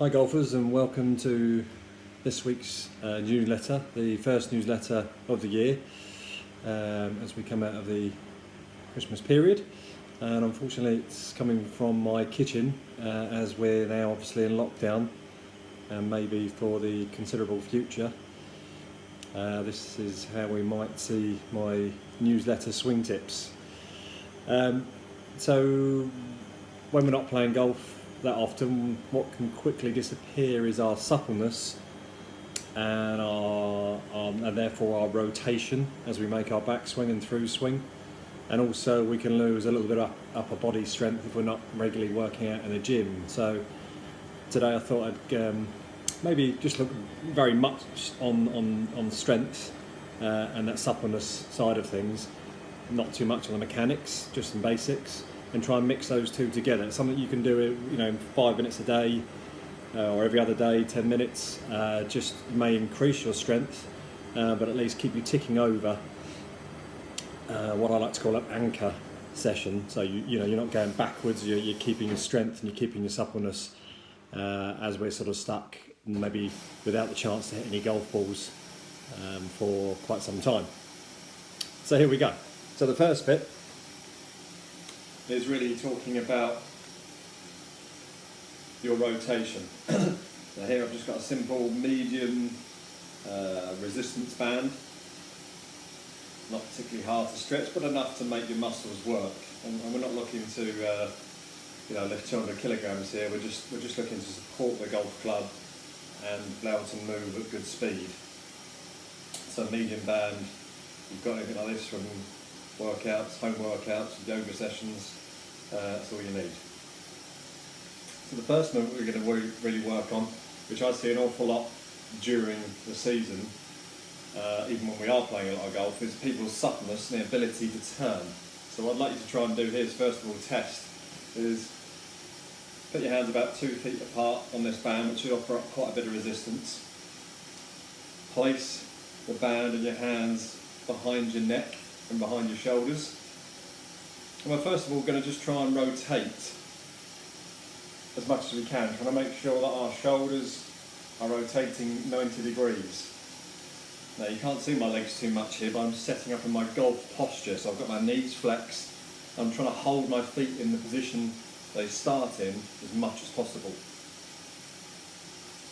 Hi golfers, and welcome to this week's newsletter, the first newsletter of the year as we come out of the Christmas period. And unfortunately it's coming from my kitchen as we're now obviously in lockdown and maybe for the considerable future. This is how we might see my newsletter swing tips. So when we're not playing golf that often, what can quickly disappear is our suppleness and and therefore our rotation as we make our backswing and through swing. And also we can lose a little bit of upper body strength if we're not regularly working out in the gym. So today I thought I'd maybe just look very much on strength and that suppleness side of things, not too much on the mechanics, just some basics, and try and mix those two together. It's something you can do, in 5 minutes a day or every other day, 10 minutes. Just may increase your strength, but at least keep you ticking over what I like to call an anchor session. So you're not going backwards. You're keeping your strength and you're keeping your suppleness as we're sort of stuck, maybe without the chance to hit any golf balls for quite some time. So here we go. So the first bit is really talking about your rotation. So here I've just got a simple medium resistance band, not particularly hard to stretch, but enough to make your muscles work. And we're not looking to lift 200 kilograms here. We're just looking to support the golf club and be able to move at good speed. So medium band, you've got anything like this from workouts, home workouts, yoga sessions, that's all you need. So the first movement we're going to really work on, which I see an awful lot during the season, even when we are playing a lot of golf, is people's suppleness and the ability to turn. So what I'd like you to try and do here is, first of all, test, is put your hands about 2 feet apart on this band, which should offer up quite a bit of resistance. Place the band and your hands behind your neck and behind your shoulders. And we're first of all going to just try and rotate as much as we can, trying to make sure that our shoulders are rotating 90 degrees. Now you can't see my legs too much here, but I'm setting up in my golf posture, so I've got my knees flexed. I'm trying to hold my feet in the position they start in as much as possible.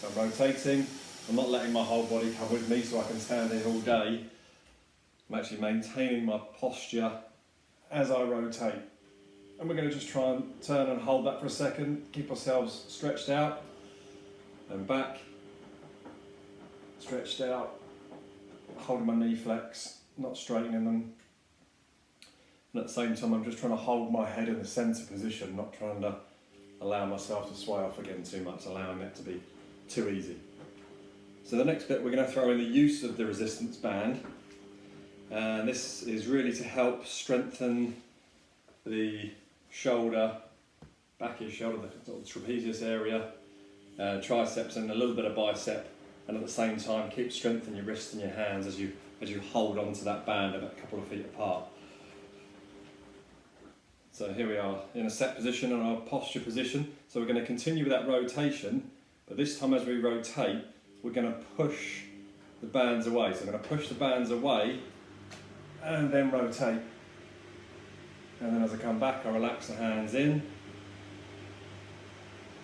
So I'm rotating, I'm not letting my whole body come with me so I can stand here all day. I'm actually maintaining my posture as I rotate. And we're going to just try and turn and hold that for a second, keep ourselves stretched out and back, stretched out, holding my knee flex, not straightening them. And at the same time I'm just trying to hold my head in the centre position, not trying to allow myself to sway off again too much, allowing it to be too easy. So the next bit we're going to throw in the use of the resistance band. And this is really to help strengthen the shoulder, back of your shoulder, the sort of trapezius area, triceps and a little bit of bicep, and at the same time keep strengthening your wrists and your hands as you hold onto that band about a couple of feet apart. So here we are in a set position and our posture position. So we're going to continue with that rotation, but this time as we rotate, we're going to push the bands away. So I'm going to push the bands away and then rotate. And then as I come back, I relax the hands in,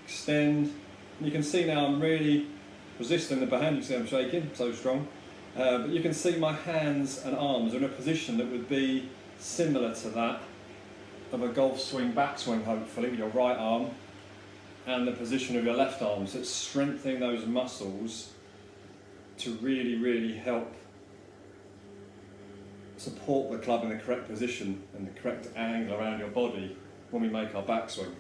extend. And you can see now I'm really resisting the band. You can see I'm shaking, so strong. But you can see my hands and arms are in a position that would be similar to that of a golf swing backswing, hopefully, with your right arm and the position of your left arm. So it's strengthening those muscles to really, really help support the club in the correct position and the correct angle around your body when we make our backswing.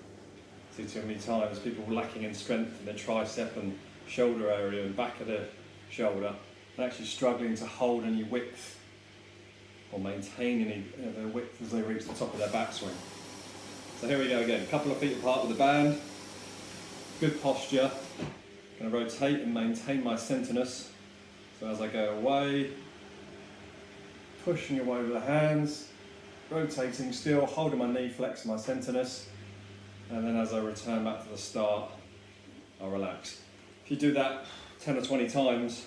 See too many times people lacking in strength in their tricep and shoulder area and back of the shoulder, and actually struggling to hold any width or maintain any their width as they reach the top of their backswing. So here we go again, a couple of feet apart with the band, good posture, going to rotate and maintain my centreness. So as I go away, pushing away with the hands, rotating still, holding my knee flex, my centreness, and then as I return back to the start, I'll relax. If you do that 10 or 20 times,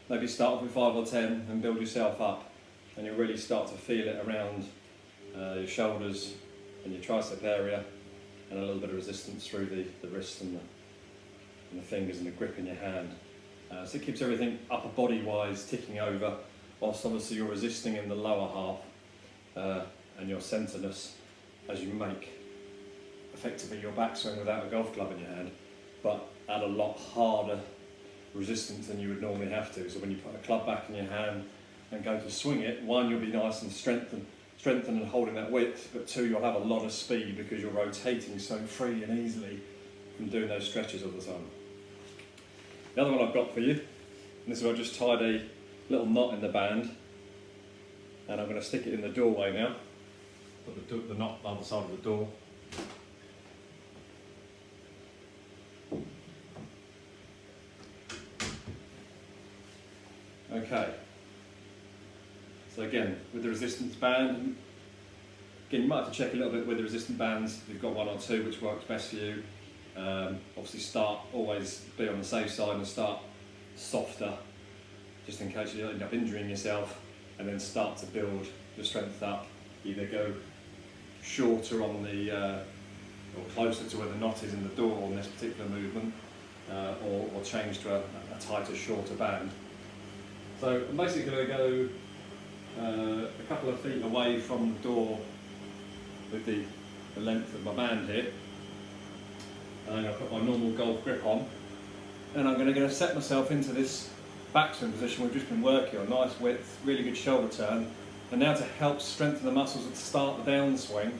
maybe start off with 5 or 10 and build yourself up, and you'll really start to feel it around your shoulders and your tricep area, and a little bit of resistance through the wrist and the fingers and the grip in your hand. So it keeps everything upper body wise ticking over, whilst obviously you're resisting in the lower half and your centreness as you make effectively your backswing without a golf club in your hand, but at a lot harder resistance than you would normally have to. So when you put a club back in your hand and go to swing it, one, you'll be nice and strengthened and holding that width, but two, you'll have a lot of speed because you're rotating so free and easily from doing those stretches all the time. The other one I've got for you, and this is where I just tied a little knot in the band, and I'm going to stick it in the doorway now. Put the knot on the side of the door. Okay, so again, with the resistance band, again you might have to check a little bit with the resistant bands. You've got one or two which works best for you. Obviously always be on the safe side and start softer, just in case you end up injuring yourself, and then start to build your strength up. Either go shorter on the, or closer to where the knot is in the door on this particular movement, or change to a tighter, shorter band. So I'm basically going to go a couple of feet away from the door with the length of my band here, and I'm going to put my normal golf grip on, and I'm going to set myself into this backswing position we've just been working on. Nice width, really good shoulder turn, and now to help strengthen the muscles at the start of the downswing,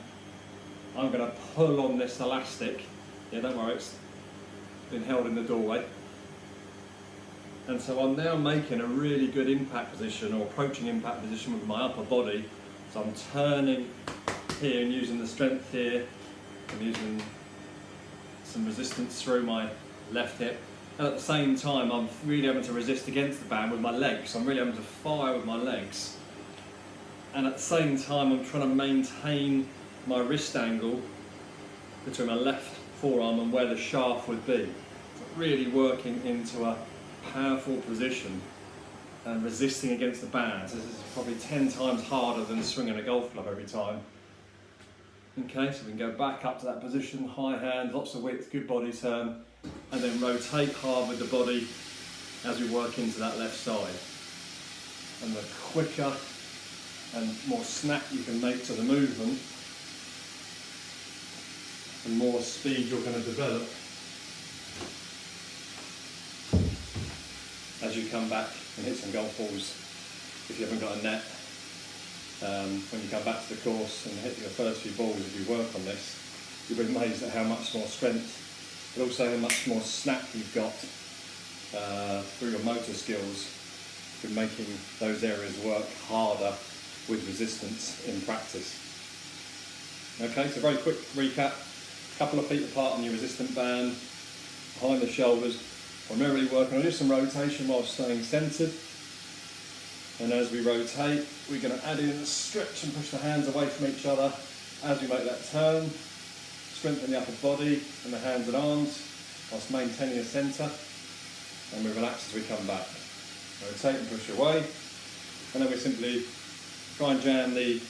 I'm going to pull on this elastic. Yeah, don't worry, it's been held in the doorway. And so I'm now making a really good impact position, or approaching impact position, with my upper body. So I'm turning here and using the strength here. I'm using some resistance through my left hip. And at the same time, I'm really having to resist against the band with my legs. So I'm really having to fire with my legs. And at the same time, I'm trying to maintain my wrist angle between my left forearm and where the shaft would be. So really working into a powerful position and resisting against the band. So this is probably 10 times harder than swinging a golf club every time. Okay, so we can go back up to that position, high hand, lots of width, good body turn, and then rotate hard with the body as we work into that left side. And the quicker and more snap you can make to the movement, the more speed you're going to develop as you come back and hit some golf balls. If you haven't got a net, when you come back to the course and hit your first few balls, if you work on this, you'll be amazed at how much more strength, but also how much more snap you've got through your motor skills for making those areas work harder with resistance in practice. Okay, so very quick recap. Couple of feet apart on your resistant band, behind the shoulders, primarily working on just some rotation while staying centred. And as we rotate, we're going to add in a stretch and push the hands away from each other as we make that turn. Strengthen the upper body and the hands and arms whilst maintaining a centre, and we relax as we come back. Rotate and push away, and then we simply try and jam the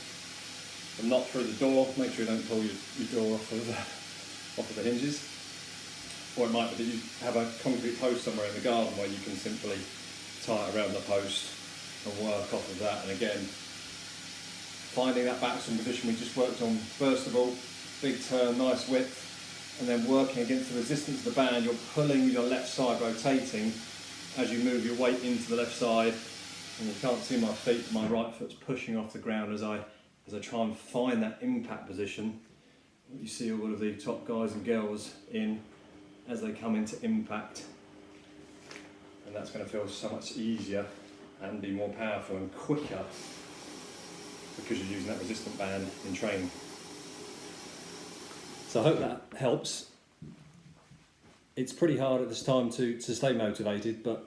knot through the door. Make sure you don't pull your door off of the hinges. Or it might be that you have a concrete post somewhere in the garden where you can simply tie it around the post and work off of that. And again, finding that backswing position we just worked on. First of all, big turn, nice width, and then working against the resistance of the band, you're pulling your left side, rotating as you move your weight into the left side. And you can't see my feet, my right foot's pushing off the ground as I try and find that impact position. You see all of the top guys and girls in as they come into impact, and that's going to feel so much easier and be more powerful and quicker because you're using that resistant band in training. So I hope that helps. It's pretty hard at this time to stay motivated, but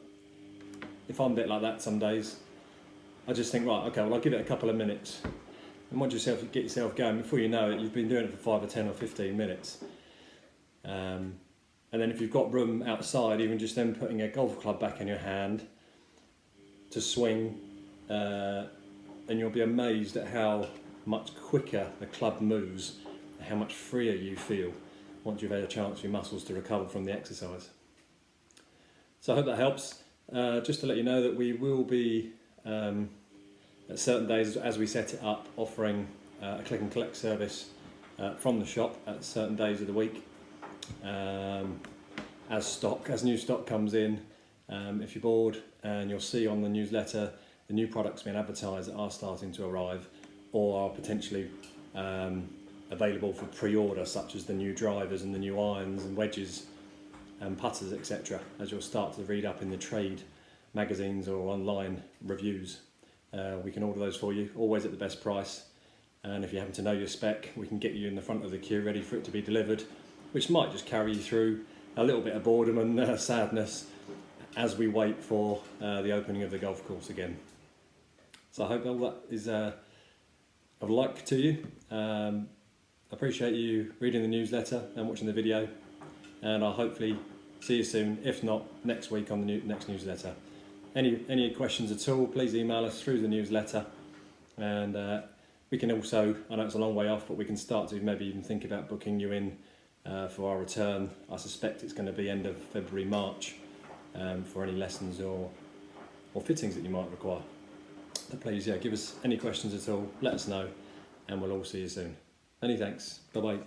if I'm a bit like that some days, I just think, right, okay, well I'll give it a couple of minutes, and once you get yourself going, before you know it, you've been doing it for 5 or 10 or 15 minutes. And then if you've got room outside, even just then putting a golf club back in your hand to swing, and you'll be amazed at how much quicker the club moves, and how much freer you feel once you've had a chance for your muscles to recover from the exercise. So I hope that helps. Just to let you know that we will be, at certain days as we set it up, offering a click and collect service from the shop at certain days of the week. As new stock comes in, if you're bored, and you'll see on the newsletter the new products being advertised that are starting to arrive or are potentially available for pre-order, such as the new drivers and the new irons and wedges and putters, etc., as you'll start to read up in the trade magazines or online reviews. We can order those for you, always at the best price, and if you happen to know your spec, we can get you in the front of the queue ready for it to be delivered, which might just carry you through a little bit of boredom and sadness as we wait for the opening of the golf course again. So I hope all that is of like to you. I appreciate you reading the newsletter and watching the video, and I'll hopefully see you soon, if not next week on the next newsletter. Any questions at all, please email us through the newsletter, and we can also, I know it's a long way off, but we can start to maybe even think about booking you in for our return. I suspect it's going to be end of February, March, for any lessons or fittings that you might require. So please, give us any questions at all, let us know, and we'll all see you soon. Many thanks. Bye bye.